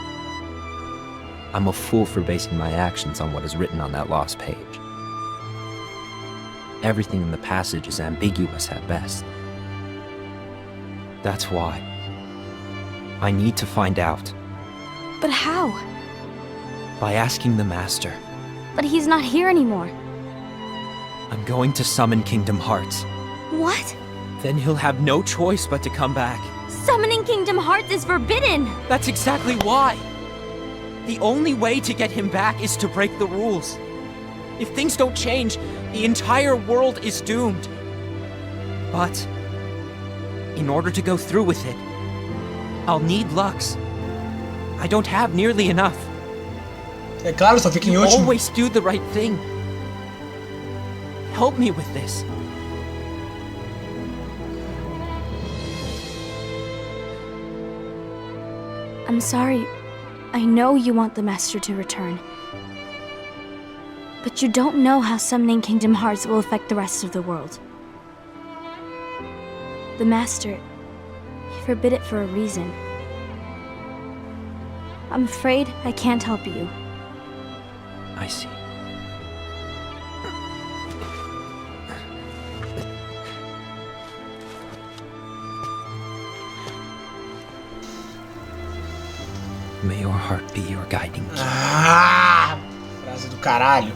I'm a fool for basing my actions on what is written on that lost page. Everything in the passage is ambiguous at best. That's why I need to find out. But how? By asking the Master. But he's not here anymore. I'm going to summon Kingdom Hearts. What? Then he'll have no choice but to come back. Summoning Kingdom Hearts is forbidden! That's exactly why! The only way to get him back is to break the rules. If things don't change, the entire world is doomed. But in order to go through with it, I'll need Lux. I don't have nearly enough. É claro, só fica em You último. always do the right thing. Help me with this. I'm sorry. I know you want the Master to return. But you don't know how summoning Kingdom Hearts will affect the rest of the world. The Master, he forbid it for a reason. I'm afraid I can't help you. I see. May your heart be your guiding key. Ah! Frase do caralho.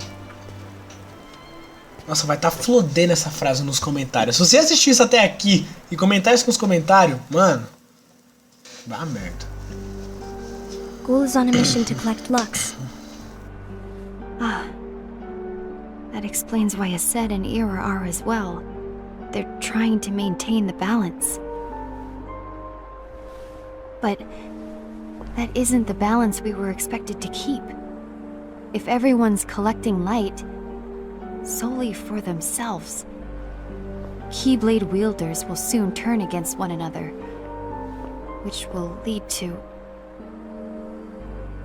Nossa, vai estar flodendo essa frase nos comentários. Se você assistiu isso até aqui e comentar isso nos comentários, mano, vá merda. Ghoul is on a mission to collect Lux. Ah. That explains why Aced and Ira are as well. They're trying to maintain the balance. But that isn't the balance we were expected to keep. If everyone's collecting light solely for themselves, Keyblade wielders will soon turn against one another, which will lead to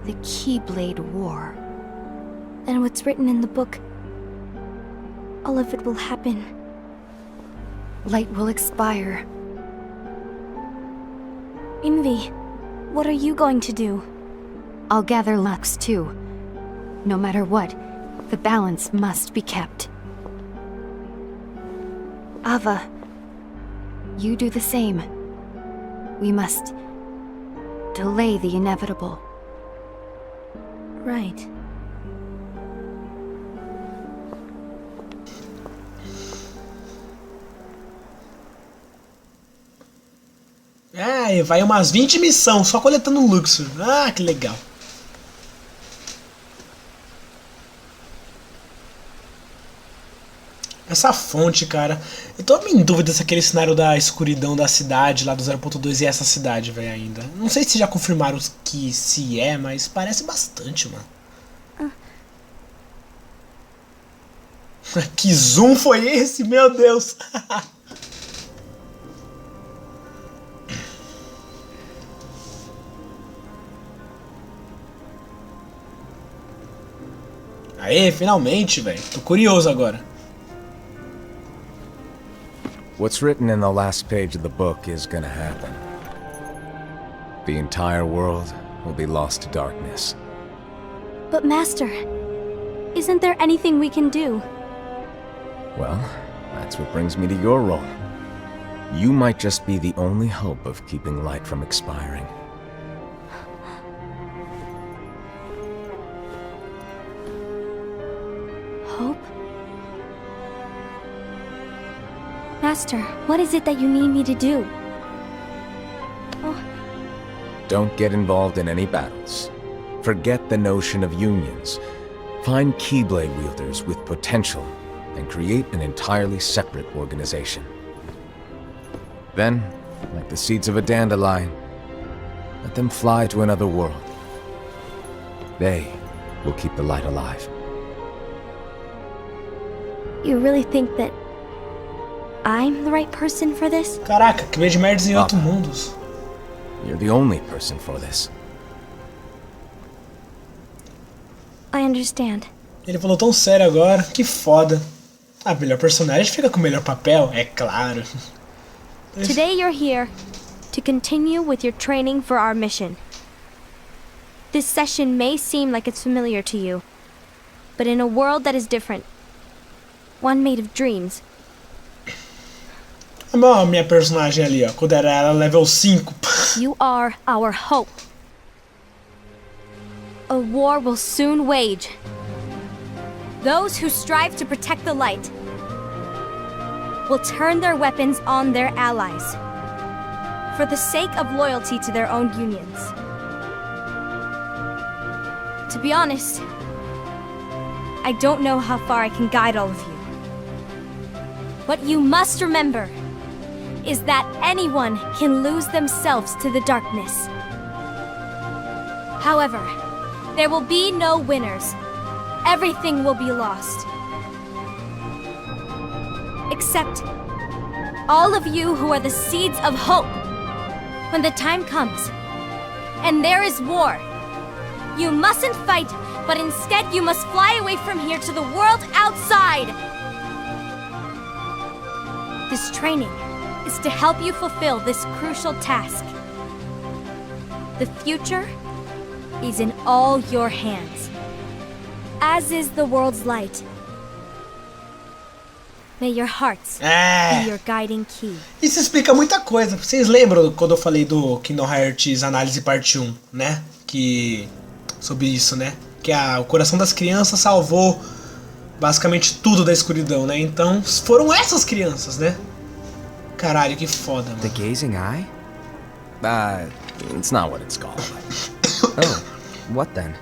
the Keyblade War. And what's written in the book, all of it will happen. Light will expire. Envy, what are you going to do? I'll gather Lux too. No matter what, the balance must be kept. Ava, you do the same. We must delay the inevitable. Right. É, vai umas 20 missões só coletando Luxor. Ah, que legal. Essa fonte, cara. Eu tô em dúvida se aquele cenário da escuridão da cidade, lá do 0.2 é essa cidade, velho, ainda. Não sei se já confirmaram que se é, mas parece bastante, mano. Que zoom foi esse? Meu Deus! Aê, finalmente, velho. Tô curioso agora. What's written in the last page of the book is gonna happen. The entire world will be lost to darkness. But Master, isn't there anything we can do? Well, that's what brings me to your role. You might just be the only hope of keeping light from expiring. Hope? Master, what is it that you need me to do? Oh, Don't get involved in any battles. Forget the notion of unions. Find Keyblade wielders with potential and create an entirely separate organization. Then, like the seeds of a dandelion, let them fly to another world. They will keep the light alive. you really think that I'm the right person for this? Caraca, que de merdas em outros mundos. You're the only person for this. I understand. Ele falou tão sério agora, que foda. A melhor personagem fica com o melhor papel, é claro. Today you're here to continue with your training for our mission. This session may seem like it's familiar to you, but in a world that is different, one made of dreams. A minha personagem ali, ó, quando era level 5. You are our hope. A war will soon wage. Those who strive to protect the light will turn their weapons on their allies for the sake of loyalty to their own unions. To be honest, I don't know how far I can guide all of you. What you must remember is that anyone can lose themselves to the darkness. However, there will be no winners. Everything will be lost. Except all of you who are the seeds of hope. When the time comes, and there is war, you mustn't fight, but instead you must fly away from here to the world outside. This training is to help you fulfill this crucial task. The future is in all your hands, as is the world's light. May your hearts be your guiding key. Isso explica muita coisa. Vocês lembram quando eu falei do Kingdom Hearts Análise Parte 1, né? Sobre isso, né? Que o coração das crianças salvou basicamente tudo da escuridão, né? Então foram essas crianças, né? Caralho, que foda, mano. The Gazing Eye? It's not what it's called. Oh, what then?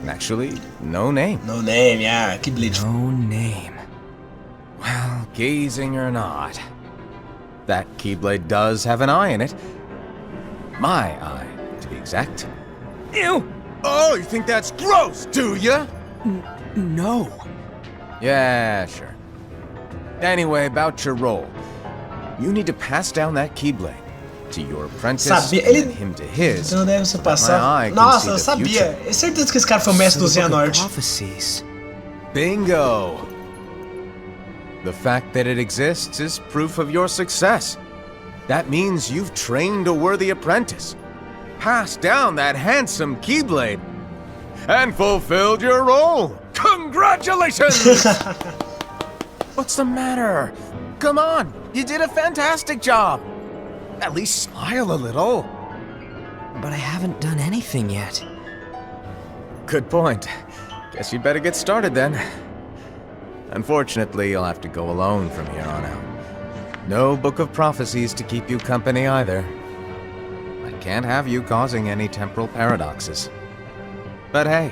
Actually, no name. No name, yeah, Keyblade. No name. Well, gazing or not, that Keyblade does have an eye in it. My eye, to be exact. Ew! Oh, you think that's gross, do ya? No. Yeah, sure. Anyway, about your role. You need to pass down that Keyblade to your apprentice and him to his. Então deve se passar. Nossa, eu sabia. É certeza que esse cara foi o mestre do Xehanort. Bingo! The fact that it exists is proof of your success. That means you've trained a worthy apprentice, passed down that handsome Keyblade, and fulfilled your role. Congratulations! What's the matter? Come on, you did a fantastic job. At least smile a little. But I haven't done anything yet. Good point. Guess you'd better get started then. Unfortunately, you'll have to go alone from here on out. No book of prophecies to keep you company either. I can't have you causing any temporal paradoxes. But hey,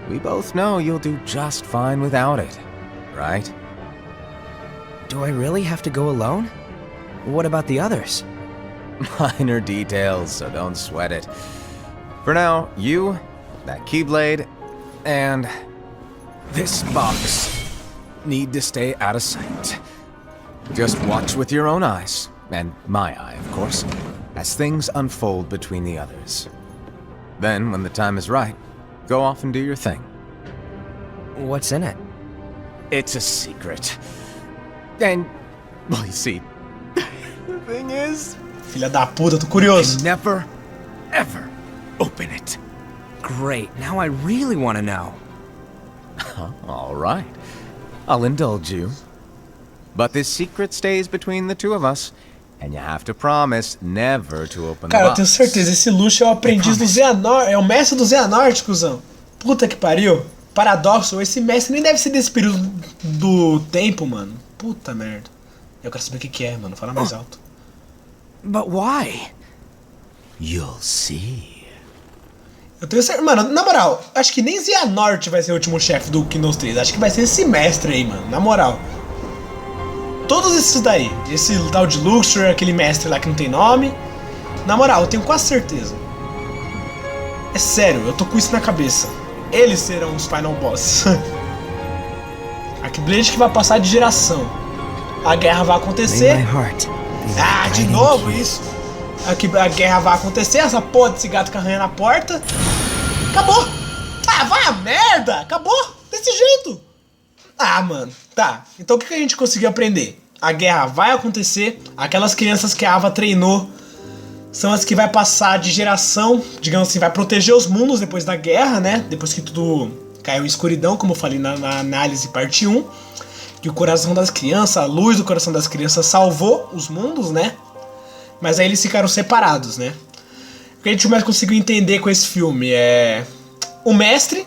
we both know you'll do just fine without it, right? Do I really have to go alone? What about the others? Minor details, so don't sweat it. For now, you, that Keyblade, and this box need to stay out of sight. Just watch with your own eyes, and my eye, of course, as things unfold between the others. Then, when the time is right, go off and do your thing. What's in it? It's a secret. And, well, you see, the thing is... Filha da puta, tô curioso. Never, ever open it. Great, now I really want to know. All right. I'll indulge you. But this secret stays between the two of us, and you have to promise never to open the box. Cara, eu tenho certeza, esse Luxo é o aprendiz do Xehanort, é o mestre do Xehanort, cuzão. Puta que pariu. Paradoxo, esse mestre nem deve ser desse período do tempo, mano. Puta merda. Eu quero saber o que é, mano. Fala mais alto. But why? You'll see. Eu tenho certeza. Mano, na moral, acho que nem Xehanort vai ser o último chefe do Kingdom 3. Acho que vai ser esse mestre aí, mano. Na moral. Todos esses daí. Esse tal de Luxor, aquele mestre lá que não tem nome. Na moral, eu tenho quase certeza. É sério, eu tô com isso na cabeça. Eles serão os Final Boss. A Keyblade que vai passar de geração. a guerra vai acontecer. May my heart be Ah, de guiding novo key. isso. Aqui a guerra vai acontecer, essa porra desse gato que arranha na porta. Acabou. Ah, vai a merda. Acabou. Desse jeito. Ah, mano. Tá. Então o que a gente conseguiu aprender? A guerra vai acontecer. Aquelas crianças que a Ava treinou são as que vai passar de geração, digamos assim, vai proteger os mundos depois da guerra, né? Depois que tudo caiu em escuridão, como eu falei na análise parte 1. Que o coração das crianças, a luz do coração das crianças salvou os mundos, né? Mas aí eles ficaram separados, né? O que a gente mais conseguiu entender com esse filme é... O mestre,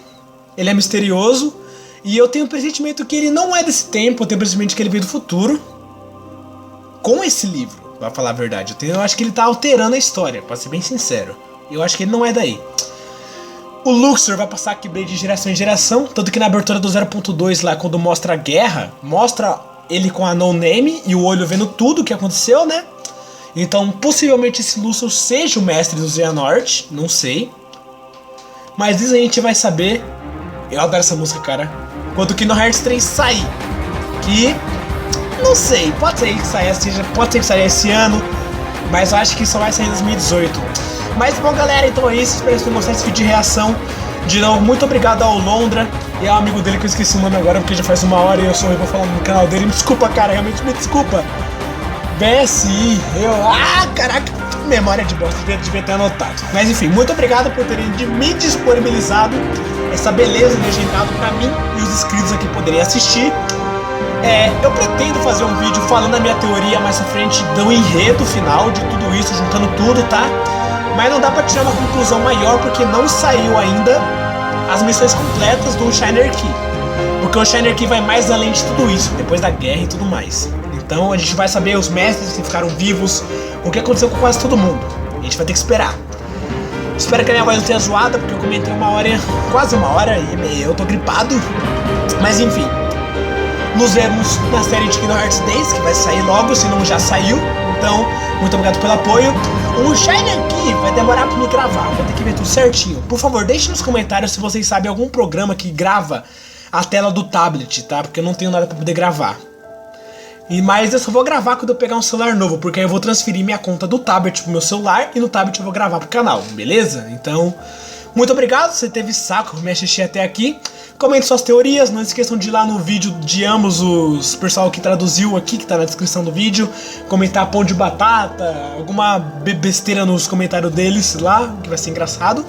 ele é misterioso. E eu tenho o pressentimento que ele não é desse tempo. Eu tenho o pressentimento que ele veio do futuro. Com esse livro, pra falar a verdade. Eu acho que ele tá alterando a história, pra ser bem sincero. Eu acho que ele não é daí. O Luxor vai passar a Keyblade de geração em geração. Tanto que na abertura do 0.2 lá, quando mostra a guerra, mostra ele com a No Name e o olho vendo tudo o que aconteceu, né? Então, possivelmente esse Luxor seja o mestre do Xehanort, não sei. Mas isso a gente vai saber. Eu adoro essa música, cara. Quando o Kingdom Hearts 3 sair. Que... não sei, pode ser que saia esse ano. Mas eu acho que só vai sair em 2018. Mas bom, galera, então é isso. Espero que vocês tenham gostado desse vídeo de reação. De novo, muito obrigado ao Londra e ao amigo dele que eu esqueci o nome agora, porque já faz uma hora e eu sou horrível falando no canal dele. Me desculpa, cara, realmente me desculpa. BSI, caraca, memória de bosta, devia ter anotado. Mas enfim, muito obrigado por terem me disponibilizado essa beleza legendado pra mim e os inscritos aqui poderem assistir. Eu pretendo fazer um vídeo falando a minha teoria mais à frente do enredo final de tudo isso, juntando tudo, tá? Mas não dá pra tirar uma conclusão maior porque não saiu ainda as missões completas do Shiner Key. Porque o Shiner Key vai mais além de tudo isso, depois da guerra e tudo mais. Então a gente vai saber os mestres que ficaram vivos, o que aconteceu com quase todo mundo. A gente vai ter que esperar. Espero que a minha voz não tenha zoada, porque eu comentei quase uma hora e eu tô gripado. Mas enfim. Nos vemos na série de Kingdom Hearts 10, que vai sair logo, se não já saiu. Então, muito obrigado pelo apoio. O Shiner Key vai demorar pra me gravar, vou ter que ver tudo certinho. Por favor, deixe nos comentários se vocês sabem algum programa que grava a tela do tablet, tá? Porque eu não tenho nada pra poder gravar. Mas eu só vou gravar quando eu pegar um celular novo, porque aí eu vou transferir minha conta do tablet pro meu celular e no tablet eu vou gravar pro canal, beleza? Então, muito obrigado, você teve saco me assistir até aqui. Comente suas teorias, não esqueçam de ir lá no vídeo de ambos os pessoal que traduziu aqui, que tá na descrição do vídeo. Comentar pão de batata, alguma besteira nos comentários deles lá, que vai ser engraçado.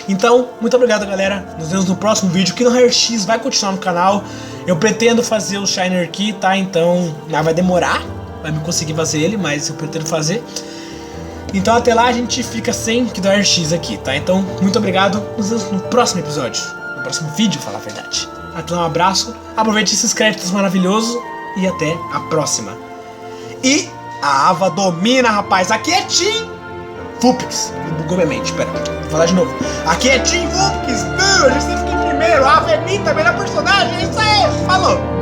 Então, muito obrigado, galera. Nos vemos no próximo vídeo. Kingdom Hearts X vai continuar no canal. Eu pretendo fazer o Shiner Key, tá? Então, vai demorar pra me conseguir fazer ele, mas eu pretendo fazer. Então, até lá a gente fica sem Kingdom Hearts X aqui, tá? Então, muito obrigado. Nos vemos no próximo episódio. No próximo vídeo, falar a verdade. Até lá, um abraço. Aproveite esses créditos maravilhosos. E até a próxima. E a Ava domina, rapaz. Aqui é Team Vulpix. Bugou minha mente, pera. Vou falar de novo. Aqui é Team Vulpix. A gente sempre fica em primeiro. A Ava é minha, melhor personagem. É isso aí. Falou.